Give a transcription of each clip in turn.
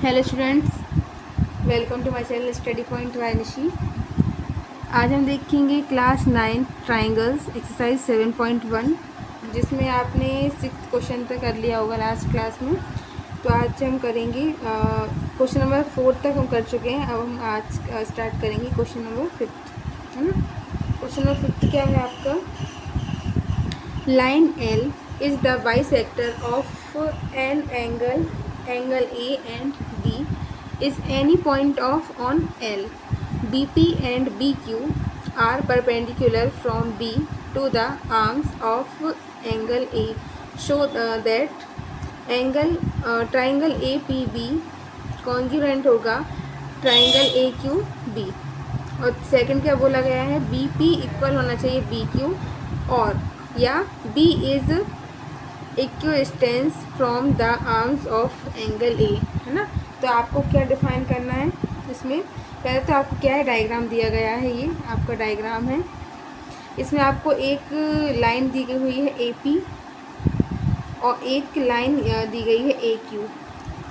Hello students, welcome to my channel study point by Nishi. आज हम देखेंगे क्लास 9 ट्राइंगल्स एक्सरसाइज 7.1, जिसमें आपने 6th क्वेश्चन तक कर लिया होगा लास्ट क्लास में। तो आज हम करेंगे क्वेश्चन नंबर 4 तक हम कर चुके हैं। अब हम आज स्टार्ट करेंगे क्वेश्चन नंबर 5, है ना। क्वेश्चन नंबर 5 क्या है आपका? Line L is the bisector of an angle A and B is any point of on L. BP and BQ are perpendicular from B to the arms of angle A. Show that angle triangle APB congruent होगा triangle AQB। और second क्या बोला गया है? BP equal होना चाहिए BQ और या B is equidistance from the arms of angle A, है ना। तो आपको क्या डिफाइन करना है इसमें? पहले तो आपको क्या है, डायग्राम दिया गया है, ये आपका डायग्राम है। इसमें आपको एक लाइन दी गई हुई है AP और एक लाइन दी गई है AQ,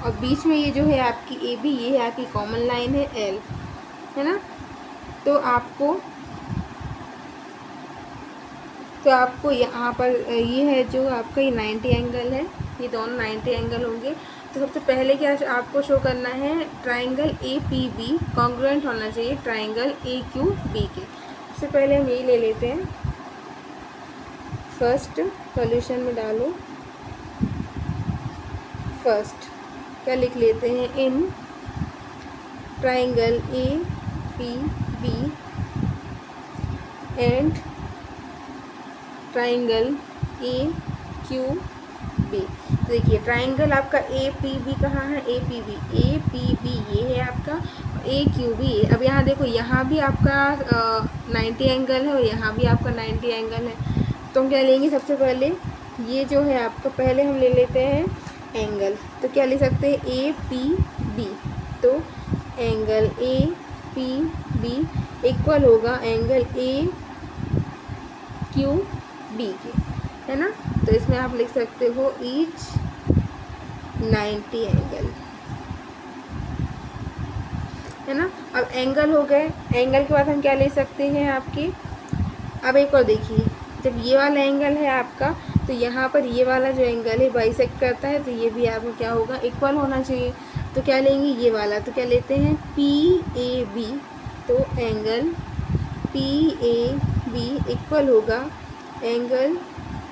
और बीच में ये जो है आपकी AB, ये है आपकी कॉमन लाइन है L, है ना। तो आपको यहाँ पर ये है जो आपका ये 90 एंगल है, ये दोनों 90 एंगल होंगे। तो सबसे पहले क्या आपको शो करना है, ट्राइंगल APB कॉन्ग्रुएंट होना चाहिए ट्राइंगल AQB के। सबसे पहले हम यही ले लेते हैं, फर्स्ट सॉल्यूशन में डालो। फर्स्ट क्या लिख लेते हैं? In triangle APB and triangle AQB। देखिए ट्राइंगल आपका APB कहाँ है? APB ये है आपका, AQB। अब यहाँ देखो, यहाँ भी आपका 90 एंगल है और यहाँ भी आपका 90 एंगल है। तो हम क्या लेंगे? सबसे पहले ये जो है आपका, पहले हम ले लेते हैं एंगल। तो क्या ले सकते हैं? APB। तो एंगल APB इक्वल होगा एंगल AQB के, है ना। तो इसमें आप लिख सकते हो ईच 90 एंगल, है ना। अब एंगल हो गए। एंगल के बाद हम क्या ले सकते हैं आपके? अब एक और देखिए, जब ये वाला एंगल है आपका, तो यहाँ पर ये वाला जो एंगल है बाइसेक्ट करता है, तो ये भी आपको क्या होगा? इक्वल होना चाहिए। तो क्या लेंगे? ये वाला। तो क्या लेते हैं? PAB। तो एंगल PAB इक्वल होगा एंगल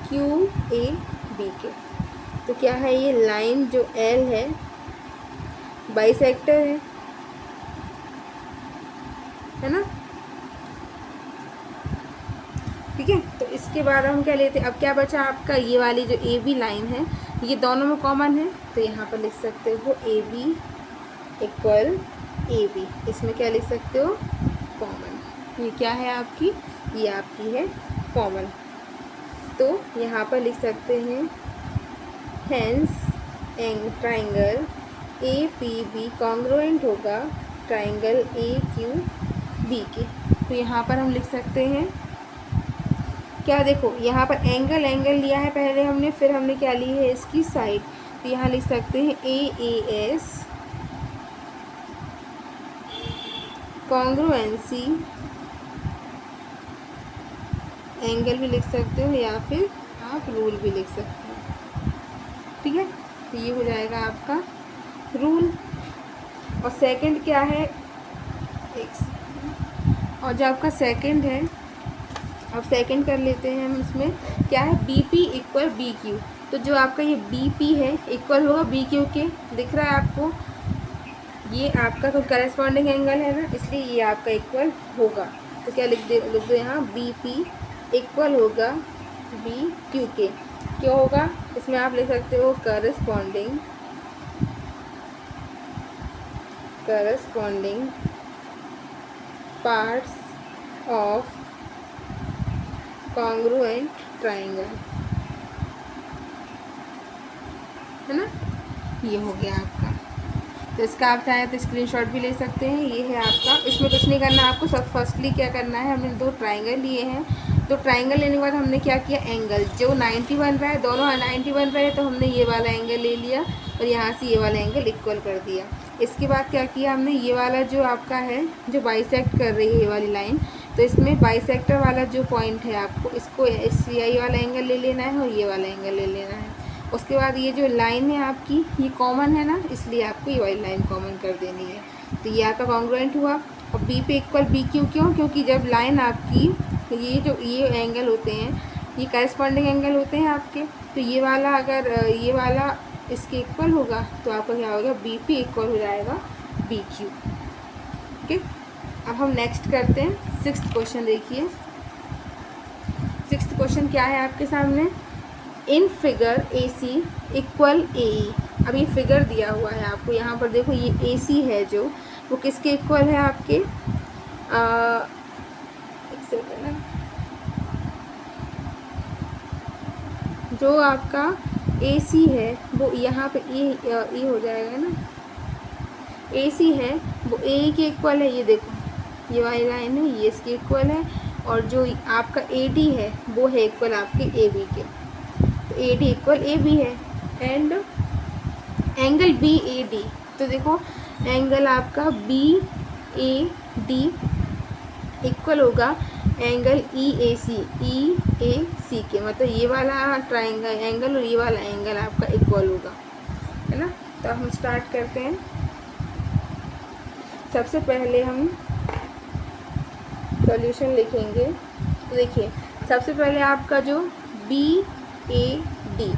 QAB के। तो क्या है? ये लाइन जो L है बाइसेक्टर है ना। ठीक है, तो इसके बाद हम क्या लेते हैं? अब क्या बचा आपका? ये वाली जो AB लाइन है, ये दोनों में कॉमन है, तो यहाँ पर लिख सकते हो AB इक्वल AB। इसमें क्या लिख सकते हो? कॉमन। ये क्या है आपकी? ये आपकी है कॉमन। तो यहाँ पर लिख सकते हैं हेंस ट्राइंगल APB कॉन्ग्रुएंट होगा ट्राइंगल AQB के। तो यहाँ पर हम लिख सकते हैं क्या? देखो यहाँ पर एंगल लिया है पहले हमने, फिर हमने क्या ली है? इसकी साइड। तो यहाँ लिख सकते हैं AAS कॉन्ग्रुएंसी, एंगल भी लिख सकते हो या फिर आप रूल भी लिख सकते हो। ठीक है, तो ये हो जाएगा आपका रूल। और सेकंड क्या है? और जो आपका सेकंड है, अब सेकंड कर लेते हैं हम। इसमें क्या है? BP equal BQ। तो जो आपका ये BP है इक्वल होगा BQ के। दिख रहा है आपको? ये आपका तो करस्पॉन्डिंग एंगल है ना, इसलिए ये आपका इक्वल होगा। तो क्या लिख दो यहाँ? BP इक्वल होगा BQ के। क्यों होगा? इसमें आप लिख सकते हो corresponding parts of congruent triangle, है ना। ये हो गया आपका। तो इसका आप चाहें तो स्क्रीनशॉट भी ले सकते हैं। ये है आपका। इसमें कुछ नहीं करना आपको। सब फर्स्टली क्या करना है, हमने 2 ट्राइंगल लिए हैं। तो ट्राइंगल लेने के बाद हमने क्या किया? एंगल जो 90 बन रहा है, दोनों 90 बन रहे हैं, तो हमने ये वाला एंगल ले लिया और यहाँ से ये वाला एंगल इक्वल कर दिया। इसके बाद क्या किया हमने, ये वाला जो आपका है जो बाइसेक्ट कर रही है ये वाली लाइन, तो इसमें बाइसेक्टर वाला जो पॉइंट है आपको इसको यही वाला एंगल ले लेना है और ये वाला एंगल ले लेना है। उसके बाद ये जो लाइन है आपकी ये कॉमन है ना, इसलिए आपको ये वाली लाइन कॉमन कर देनी है। तो ये आपका कॉन्ग्रुएंट हुआ। और बी पे इक्वल बी क्यू, क्यों? क्योंकि जब लाइन आपकी ये एंगल होते हैं ये करस्पॉन्डिंग एंगल होते हैं आपके, तो ये वाला अगर ये वाला इसके इक्वल होगा तो आपका क्या होगा, बी पी इक्वल हो जाएगा बी क्यू। ओके, अब हम नेक्स्ट करते हैं सिक्स्थ क्वेश्चन। देखिए सिक्स्थ क्वेश्चन क्या है आपके सामने, in figure A C equal ए ई। अब ये फिगर दिया हुआ है आपको, यहाँ पर देखो ये ए सी है जो वो किसके इक्वल है आपके, एक सेकंड ना, जो आपका ए सी है वो यहाँ पे ए हो जाएगा ना, ए सी है वो ए के इक्वल है। ये देखो ये वाली लाइन है ये इसके इक्वल है, और जो आपका ए डी है वो है इक्वल आपके ए बी के, तो A D equal A B है। And angle B A D, तो देखो एंगल आपका बी ए डी इक्वल होगा एंगल ई ए सी के, मतलब ये वाला ट्राइंगल एंगल और ये वाला एंगल आपका इक्वल होगा, है ना। तो हम स्टार्ट करते हैं। सबसे पहले हम सॉल्यूशन लिखेंगे। तो देखिए सबसे पहले आपका जो बी ए डी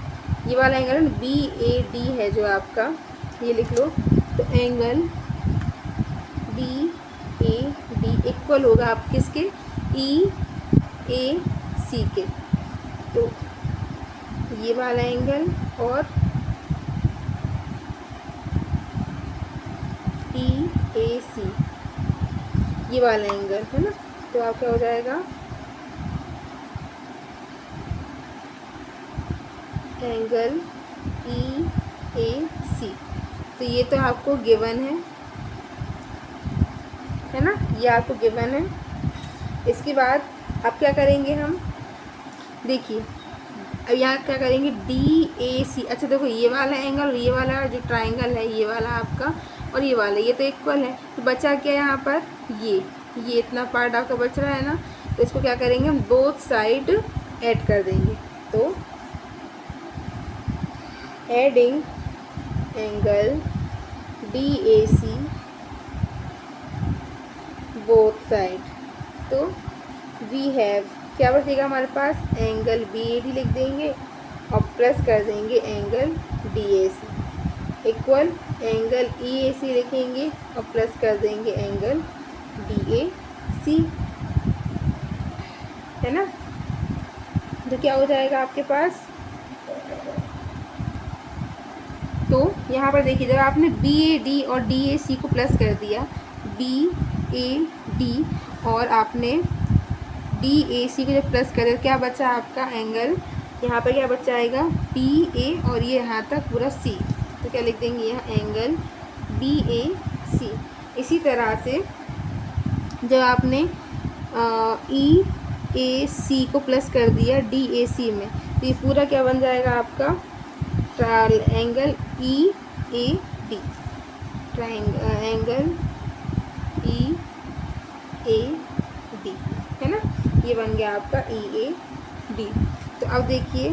ये वाला एंगल बी ए डी है जो आपका, ये लिख लो। तो angle B A D equal होगा आप किसके, ई ए सी के। तो ये वाला एंगल और ई ए सी ये वाला एंगल है ना, तो आपका हो जाएगा एंगल ई ए सी। तो ये तो आपको गिवन है ना, ये आपको गिवन है। इसके बाद अब क्या करेंगे हम, देखिए अब यहाँ क्या करेंगे डी ए सी। अच्छा देखो ये वाला एंगल और ये वाला जो ट्राइंगल है ये वाला आपका और ये वाला ये तो इक्वल है, तो बचा क्या यहाँ पर, ये इतना पार्ट आपका बच रहा है ना, तो इसको क्या करेंगे हम बोथ साइड ऐड कर देंगे। तो adding angle D A C both side, तो वी हैव क्या बचेगा हमारे पास, एंगल बी ए डी लिख देंगे और प्लस कर देंगे angle D A C equal angle E A C लिखेंगे और प्लस कर देंगे एंगल डी ए सी, है ना। तो क्या हो जाएगा आपके पास, तो यहाँ पर देखिए जब आपने बी ए डी और डी ए सी को प्लस कर दिया, बी ए डी और आपने डी ए सी को जब प्लस कर दिया क्या बचा आपका एंगल, यहाँ पर क्या बचा आएगा बी ए और ये यहाँ तक पूरा सी, तो क्या लिख देंगे यहाँ एंगल बी ए सी। इसी तरह से जब आपने ई ए सी को प्लस कर दिया डी ए सी में, तो ये पूरा क्या बन जाएगा आपका angle E A D, angle E A D, है ना, ये बन गया आपका ई ए डी। तो अब देखिए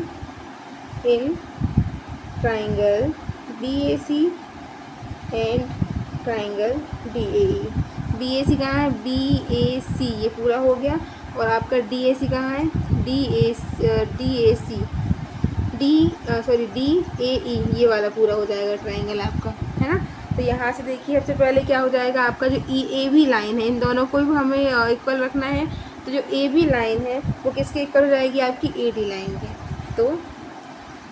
in triangle B A C and triangle D A E, B A C कहाँ है, बी ए सी ये पूरा हो गया, और आपका डी ए सी कहाँ है, D A C D A ई ये वाला पूरा हो जाएगा ट्राइंगल आपका, है ना। तो यहाँ से देखिए सबसे पहले क्या हो जाएगा आपका जो ई ए बी लाइन है, इन दोनों को भी हमें इक्वल रखना है, तो जो ए बी लाइन है वो किसके इक्वल हो जाएगी, आपकी ए डी लाइन के, तो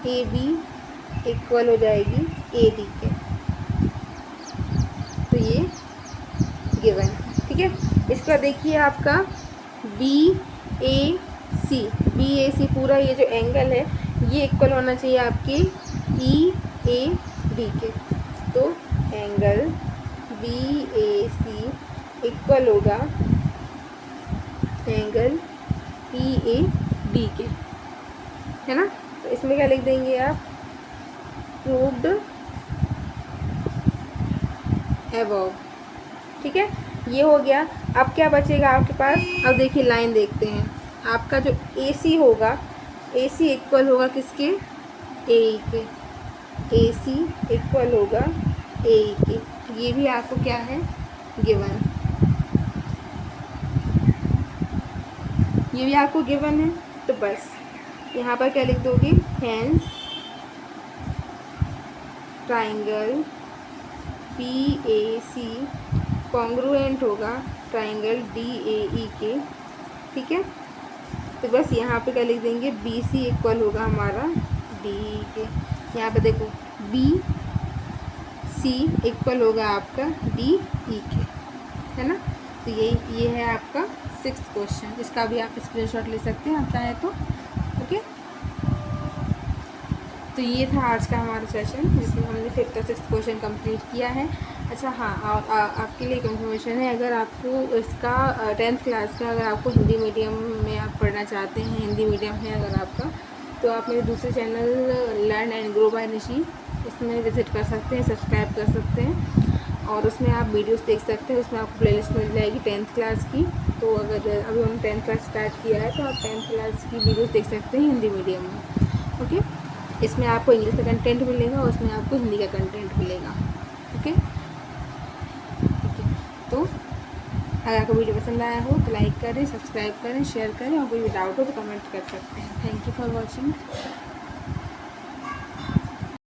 ए बी इक्वल हो जाएगी ए डी के, तो ये गिवन, ठीक है। इसका देखिए आपका बी ए सी पूरा ये जो एंगल है ये इक्वल होना चाहिए आपके ई ए डी के, तो angle B A C equal होगा एंगल ई ए डी के, है ना। तो इसमें क्या लिख देंगे आप, प्रूव्ड एबव। ठीक है, ये हो गया। अब क्या बचेगा आपके पास? अब देखिए लाइन देखते हैं। आपका जो ए सी होगा, ए सी इक्वल होगा किसके? ए के। ए सी इक्वल होगा ए के। ये भी आपको क्या है? गिवन। ये भी आपको गिवन है। तो बस यहाँ पर क्या लिख दोगे? Hence triangle P A C congruent होगा ट्राइंगल डी ए ई के। ठीक है, तो बस यहाँ पे क्या लिख देंगे? बी सी इक्वल होगा हमारा डी ई के। यहाँ पे देखो बी सी इक्वल होगा आपका डी ई के, है ना। तो ये है आपका 6th क्वेश्चन। इसका भी आप स्क्रीनशॉट ले सकते हैं आप चाहें तो। ओके, तो ये था आज का हमारा सेशन जिसमें हमने 5th और 6th क्वेश्चन कंप्लीट किया है। अच्छा हाँ, आपके लिए एक इन्फॉर्मेशन है, अगर आपको इसका 10th क्लास का अगर आपको हिंदी मीडियम में आप पढ़ना चाहते हैं, हिंदी मीडियम है अगर आपका, तो आप मेरे दूसरे channel learn and grow by Nishi, उसमें विज़िट कर सकते हैं, सब्सक्राइब कर सकते हैं और उसमें आप वीडियोस देख सकते हैं। उसमें आपको प्लेलिस्ट मिल जाएगी 10th क्लास की। तो अगर अभी हमने 10th क्लास स्टार्ट किया है तो आप 10th क्लास की वीडियोस देख सकते हैं हिंदी मीडियम में। ओके, इसमें आपको इंग्लिश का कंटेंट मिलेगा और उसमें आपको हिंदी का कंटेंट मिलेगा। ओके, तो अगर आपको वीडियो पसंद आया हो तो लाइक करें, सब्सक्राइब करें, शेयर करें और कोई भी डाउट हो तो कमेंट कर सकते हैं। Thank you for watching.